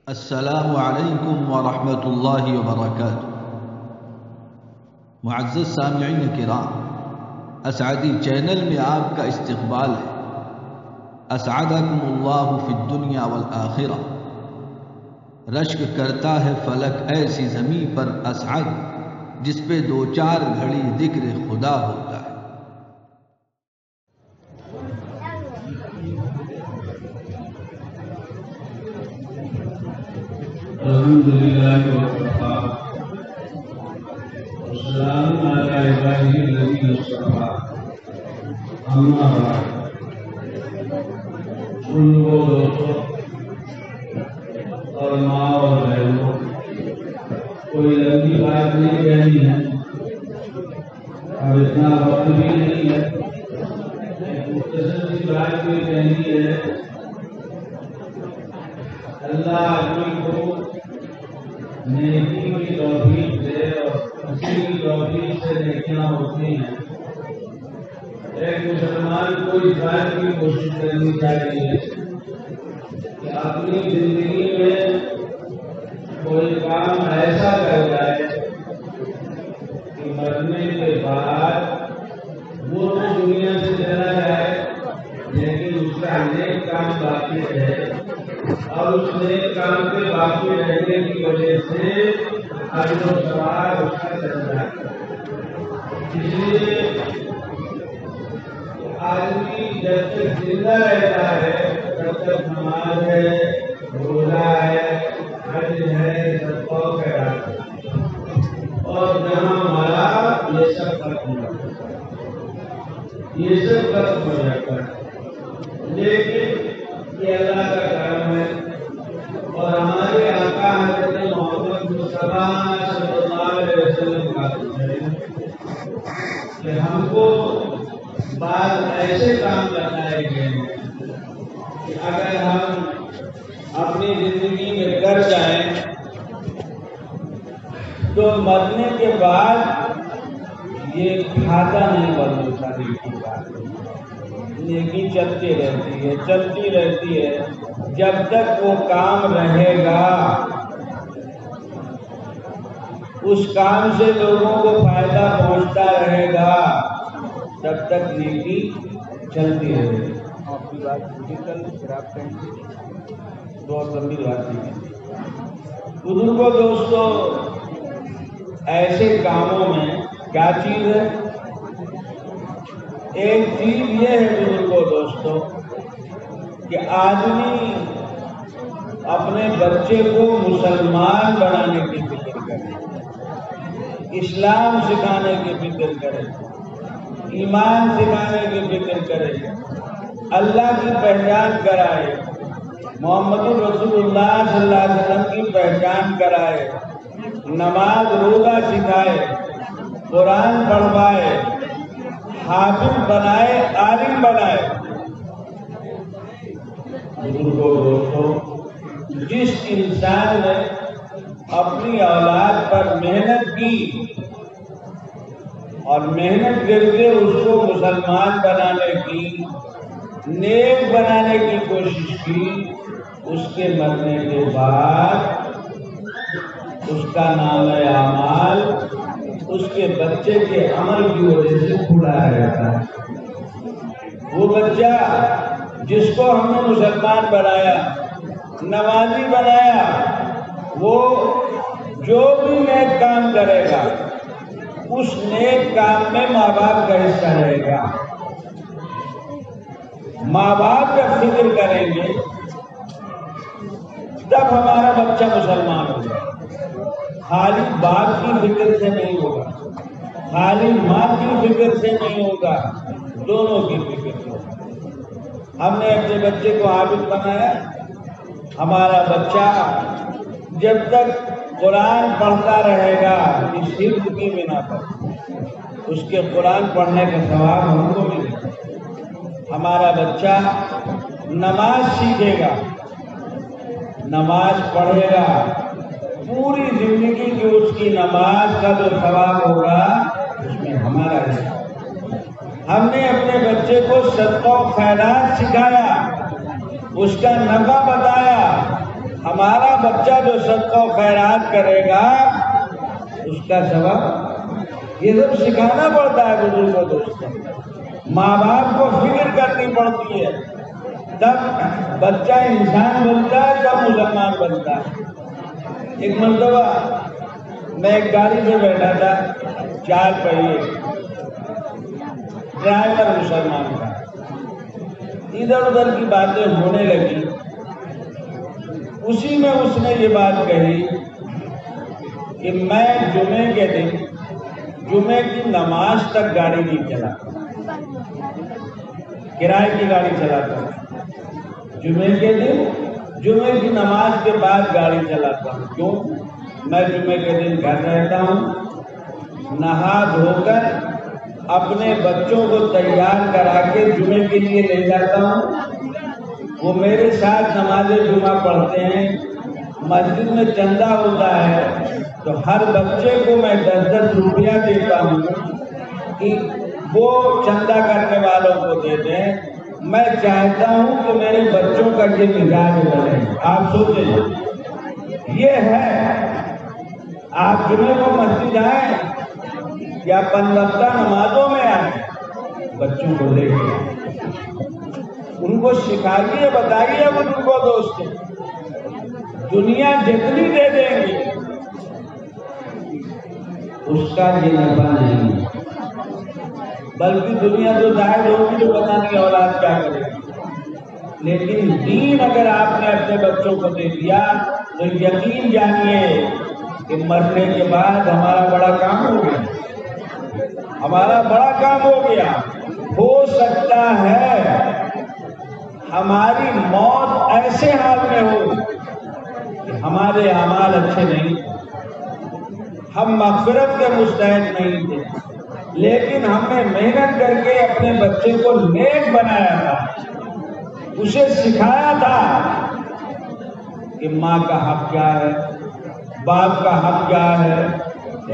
السلام علیکم ورحمۃ اللہ وبرکاتہ۔ معزز سامعین کرام، اسعدی چینل میں آپ کا استقبال ہے۔ اسعدکم اللہ فی الدنیا والآخرہ۔ رشک کرتا ہے فلک ایسی زمیں پر اسعد، جس پہ دو چار گھڑی ذکر خدا ہوتا ہے۔ الحمدللہ وکفی والسلام علی عبادہ الذین اصطفی، اما بعد۔ دوستوں اور ماں اور بہنوں، کوئی لمبی بات نہیں کہنی ہے اور اتنا وقت بھی نہیں ہے، مختصر سی بات بھی کہنی ہے۔ اللہ آدمی کو نیکی کی توفیق دے اور کسی کی توفیق سے نیکیاں ہوتی ہیں۔ ایک مسلمان کو اس بات کی کوشش کرنی چاہیے کہ اپنی زندگی میں کوئی کام ایسا کر جائے کہ مرنے کے بعد وہ تو دنیا سے چلا جائے، لیکن اس کا نیک کام باقی رہے، اور اس نیک کام کے باقی رہنے کی وجہ سے اجر و ثواب اس کا چل جائے۔ اس لیے آدمی جب تک زندہ رہتا ہے تب تک نماز ہے، روزہ ہے، حج ہے، صدقہ خیرات ہے، اور جہاں مارا یہ سب ختم ہو جاتا ہے، یہ سب ختم ہو جاتا ہے۔ لیکن یہ اللہ کا کرم ہے اور ہمارے آقا حضرت محمد مصطفیٰ صلی اللہ علیہ وسلم کا ہے کہ ہم کو بعض ایسے کام بتائے گئے ہیں کہ اگر ہم اپنی زندگی میں کر جائیں تو مرنے کے بعد یہ کھاتا نہیں بدلتا۔ نیکی چلتی رہتی ہے جب تک وہ کام رہے گا، اس کام سے لوگوں کو فائدہ پہنچتا رہے گا، تب تک نیکی چلتی رہے گی۔ آپ کی بات پھر آپ کہیں گے بہت لمبی بات نہیں۔ بزرگوں دوستوں، ایسے کاموں میں کیا چیز ہے؟ ایک چیز یہ ہے بزرگوں دوستوں کہ آدمی اپنے بچے کو مسلمان بنانے کی فکر کرے، اسلام سکھانے کی فکر کرے، ایمان سکھانے کی فکر کرے، اللہ کی پہچان کرائے، محمد رسول اللہ صلی اللہ علیہ وسلم کی پہچان کرائے، نماز روزہ سکھائے، قرآن پڑھوائے، حافظ بنائے، عالم بنائے۔ بزرگوں دوستوں، جس انسان نے اپنی اولاد پر محنت کی اور محنت کر کے اس کو مسلمان بنانے کی، نیک بنانے کی کوشش کی، اس کے مرنے کے بعد اس کا نام اعمال اس کے بچے کے عمل کی وجہ سے کھلا رہتا ہے۔ وہ بچہ جس کو ہم نے مسلمان بنایا، نمازی بنایا، وہ جو بھی نیک کام کرے گا اس نیک کام میں ماں باپ کا حصہ رہے گا۔ ماں باپ کا فکر کریں گے تب ہمارا بچہ مسلمان ہوگا۔ خالی باپ کی فکر سے نہیں ہوگا، خالی ماں کی فکر سے نہیں ہوگا، دونوں کی فکر سے ہوگا۔ ہم نے اپنے بچے کو عابد بنایا، ہمارا بچہ جب تک قرآن پڑھتا رہے گا اس حفظ کی بنا پر، اس کے قرآن پڑھنے کا ثواب ہم کو ملے گا۔ ہمارا بچہ نماز سیکھے گا، نماز پڑھے گا، پوری زندگی کی اس کی نماز کا جو ثواب ہوگا اس میں ہمارا ہے۔ ہم نے اپنے بچے کو صدقہ و خیرات سکھایا، اس کا نفع بتایا، ہمارا بچہ جو صدقہ و خیرات کرے گا اس کا ثواب، یہ سب سکھانا پڑتا ہے بزرگوں دوستوں۔ ماں باپ کو فکر کرنی پڑتی ہے، تب بچہ انسان بنتا ہے، تب مسلمان بنتا ہے۔ ایک مرتبہ میں ایک گاڑی میں بیٹھا تھا، 4 پہیے، ڈرائیور مسلمان تھا، ادھر ادھر کی باتیں ہونے لگی، اسی میں اس نے یہ بات کہی کہ میں جمعے کے دن جمعے کی نماز تک گاڑی نہیں چلاتا، کرائے کی گاڑی چلاتا ہوں، جمعے کے دن جمعے کی نماز کے بعد گاڑی چلاتا ہوں۔ کیوں؟ میں جمعے کے دن گھر رہتا ہوں، نہا دھو کر اپنے بچوں کو تیار کرا کے جمعے کے لیے لے جاتا ہوں، وہ میرے ساتھ نماز جمعہ پڑھتے ہیں، مسجد میں چندہ ہوتا ہے تو ہر بچے کو میں 10-10 روپیہ دیتا ہوں کہ وہ چندہ کرنے والوں کو دے دیں۔ میں چاہتا ہوں کہ میرے بچوں کا یہ مزاج بنے۔ آپ سوچیں، یہ ہے، آپ جمعے کو مسجد آئیں یا 5 وقتہ نمازوں میں آئیں، بچوں کو لے کے ان کو سکھائیے، بتائیے ان کو دوستوں، دنیا جتنی دے دیں گی اس کا یہ نفع نہیں، بلکہ دنیا تو ظاہر ہوگی جو پتہ نہیں اولاد کیا کرے گی، لیکن دین اگر آپ نے اپنے بچوں کو دے دیا تو یقین جانیے کہ مرنے کے بعد ہمارا بڑا کام ہو گیا، ہمارا بڑا کام ہو گیا۔ ہو سکتا ہے ہماری موت ایسے حال میں ہو کہ ہمارے اعمال اچھے نہیں، ہم مغفرت کے مستحق نہیں تھے، لیکن ہم نے محنت کر کے اپنے بچے کو نیک بنایا تھا، اسے سکھایا تھا کہ ماں کا حق کیا ہے، باپ کا حق کیا ہے،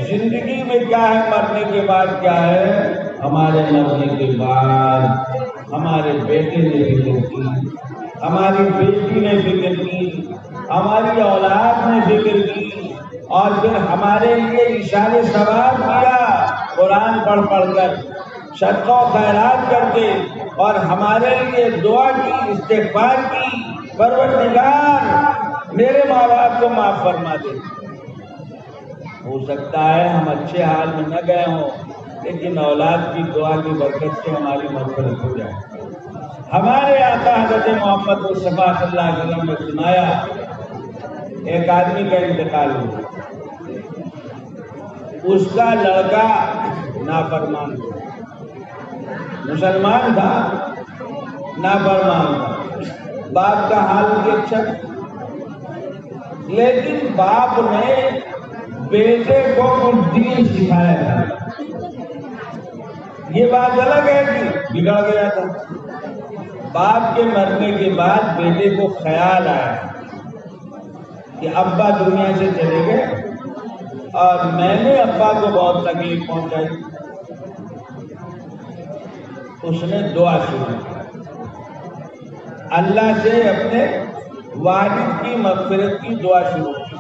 زندگی میں کیا ہے، مرنے کے بعد کیا ہے۔ ہمارے مرنے کے بعد ہمارے بیٹے نے فکر کی، ہماری بیٹی نے فکر کی، ہماری اولاد نے فکر کی، اور پھر ہمارے لیے اشارے ثواب کیا، قرآن پڑھ پڑھ کر، صدقہ و خیرات کر کے، اور ہمارے لیے دعا کی، استغفار کی، پروردگار میرے ماں باپ کو معاف فرما دے۔ ہو سکتا ہے ہم اچھے حال میں نہ گئے ہوں، لیکن اولاد کی دعا کی برکت سے ہماری مغفرت ہو جائے۔ ہمارے آقا حضرت محمد مصطفیٰ صلی اللہ علیہ وسلم نے سنایا، ایک آدمی کا انتقال ہوا، اس کا لڑکا نافرمان تھا، مسلمان تھا، نافرمان تھا، باپ کا حال بھی اچھا، لیکن باپ نے بیٹے کو کچھ دین سکھایا تھا۔ یہ بات الگ ہے کہ بگڑ گیا تھا، باپ کے مرنے کے بعد بیٹے کو خیال آیا کہ ابا دنیا سے چلے گئے اور میں نے ابا کو بہت تکلیف پہنچائی۔ اس نے دعا شروع کی، اللہ سے اپنے والد کی مغفرت کی دعا شروع کی،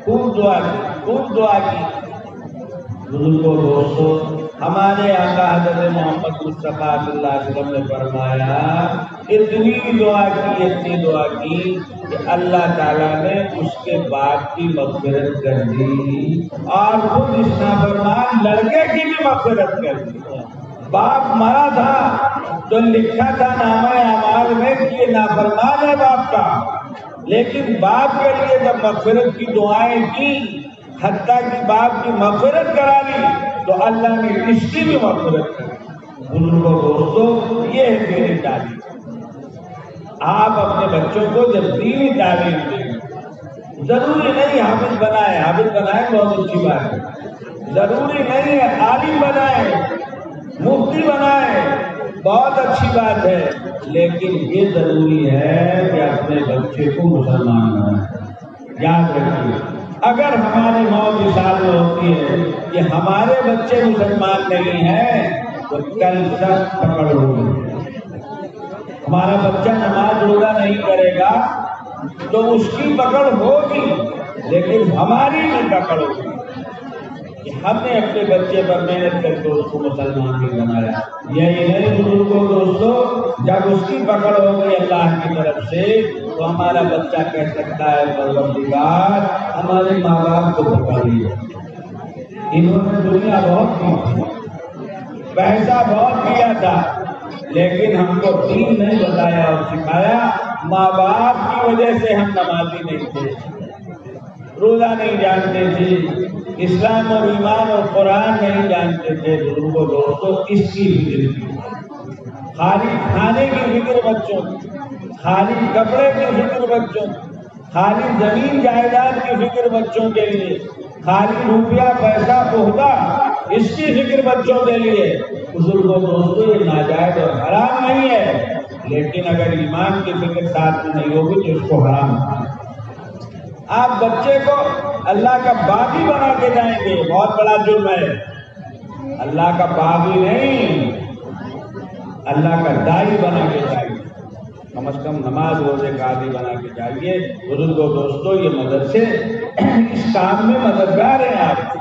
خوب دعا کی۔ بزرگوں دوستوں، ہمارے آقا حضرت محمد مصطفیٰ صلی اللہ علیہ وسلم نے فرمایا، اتنی دعا کی کہ اللہ تعالیٰ نے اس کے باپ کی مغفرت کر دی، اور خود اس نافرمان لڑکے کی بھی مغفرت کر دی۔ باپ مرا تھا تو لکھا تھا نامہ اعمال میں کہ یہ نافرمان ہے باپ کا، لیکن باپ کے لیے جب مغفرت کی دعائیں کی، حتیٰ کہ باپ کی مغفرت کرا لی، تو اللہ نے اس کی بھی مغفرت کری۔ بزرگوں دوستوں، یہ ہے دینی تعلیم۔ آپ اپنے بچوں کو جب دینی تعلیم دیں، ضروری نہیں حافظ بنائیں بہت اچھی بات ہے، ضروری نہیں ہے عالم بنائیں، مفتی بنائیں، بہت اچھی بات ہے، لیکن یہ ضروری ہے کہ اپنے بچے کو مسلمان بنائیں۔ یاد رکھیے، اگر ہماری موت اس حال میں ہوتی ہے کہ ہمارے بچے مسلمان نہیں ہیں تو کل سخت پکڑ ہوگی۔ ہمارا بچہ نماز روزہ نہیں کرے گا تو اس کی پکڑ ہوگی، لیکن ہماری بھی پکڑ ہوگی کہ ہم نے اپنے بچے پر محنت کر کے اس کو مسلمان بھی بنایا۔ یہی نہیں بزرگوں دوستو، جب اس کی پکڑ ہوگی اللہ کی طرف سے تو ہمارا بچہ کہہ سکتا ہے پروردگار ہمارے ماں باپ کو پکڑ لیا، انہوں نے دنیا بہت کی، پیسہ بہت دیا تھا، لیکن ہم کو دین نہیں بتایا اور سکھایا۔ ماں باپ کی وجہ سے ہم نمازی نہیں تھے، روزہ نہیں جانتے تھے، اسلام اور ایمان اور قرآن نہیں جانتے تھے۔ بزرگوں دوستوں، اس کی فکر کی، خالی کھانے کی فکر بچوں کی، خالی کپڑے کی فکر بچوں کی، خالی زمین جائیداد کی فکر بچوں کے لیے، خالی روپیہ پیسہ عہدہ اس کی فکر بچوں کے لیے۔ بزرگوں دوستوں، یہ ناجائز اور حرام نہیں ہے، لیکن اگر ایمان کی فکر ساتھ میں نہیں ہوگی تو اس کو حرام ہے۔ آپ بچے کو اللہ کا باغی بنا کے جائیں گے، بہت بڑا جرم ہے۔ اللہ کا باغی نہیں، اللہ کا دائی بنا کے جائیں گے، کم از کم نماز روزے کا عادی بنا کے جائیے۔ بزرگوں دوستوں، یہ مدرسے اس کام میں مددگار ہیں۔ آپ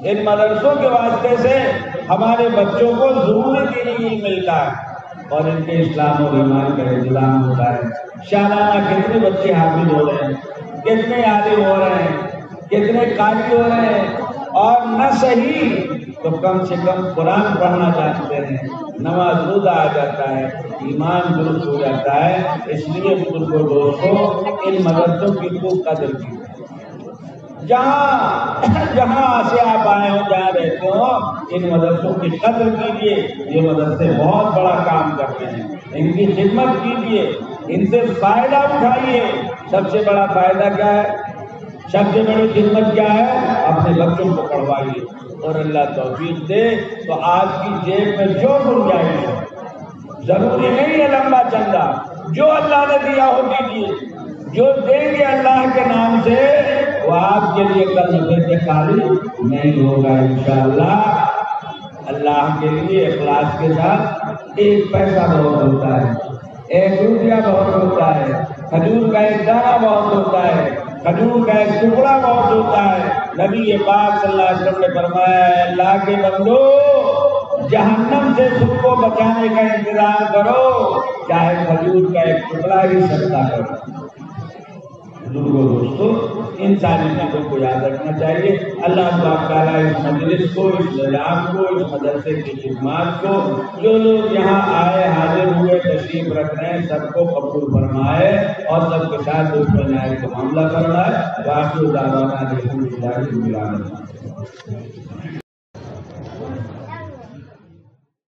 ان مدرسوں کے واسطے سے ہمارے بچوں کو ضروری دینی علم ملتا ہے اور ان کے اسلام اور ایمان کا انتظام ہوتا ہے۔ سالانہ کتنے بچے حافظ ہو رہے ہیں، کتنے عالم ہو رہے ہیں، کتنے قاری ہو رہے ہیں، اور نہ صحیح تو کم سے کم قرآن پڑھنا جانتے ہیں، نماز روزہ آ جاتا ہے، ایمان درست ہو جاتا ہے۔ اس لیے بزرگوں دوستوں، ان مدرسوں کی خوب قدر کی، جہاں سے آپ آئے ہو، جہاں رہتے ہو، ان مدرسوں کی قدر کیجیے۔ یہ مدرسے بہت بڑا کام کرتے ہیں، ان کی خدمت کیجیے، ان سے فائدہ اٹھائیے۔ سب سے بڑا فائدہ کیا ہے؟ سب سے بڑی خدمت کیا ہے؟ اپنے بچوں کو پڑھوائیے، اور اللہ توفیق دے تو آپ کی جیب میں جو گنجائش ہے، ضروری نہیں ہے لمبا چندہ، جو اللہ نے دیا ہو دیجیے، جو دیں گے اللہ کے نام سے وہ آپ کے لیے کل نفع سے خالی نہیں ہوگا انشاءاللہ۔ اللہ کے لیے اخلاص کے ساتھ ایک پیسہ بہت ہوتا ہے، ایک روپیہ بہت ہوتا ہے، کھجور کا ایک دانہ بہت ہوتا ہے، کھجور کا ایک ٹکڑا بہت ہوتا ہے۔ نبی پاک صلی اللہ علیہ وسلم نے فرمایا ہے، اللہ کے بندو جہنم سے خود کو بچانے کا انتظام کرو، چاہے کھجور کا ایک ٹکڑا ہی صدقہ کرو۔ بزرگوں دوستوں، ان ساری چیزوں کو یاد رکھنا چاہیے۔ اللہ تعالیٰ اس مجلس کو، اس نظام کو، اس مدرسے کی خدمات کو، جو لوگ یہاں آئے حاضر ہوئے تشریف رکھ رہے ہیں، سب کو قبول فرمائے اور سب کے ساتھ اس بنائے کا معاملہ فرمائے۔ باقی دعوانا الحمدللہ رب العالمین۔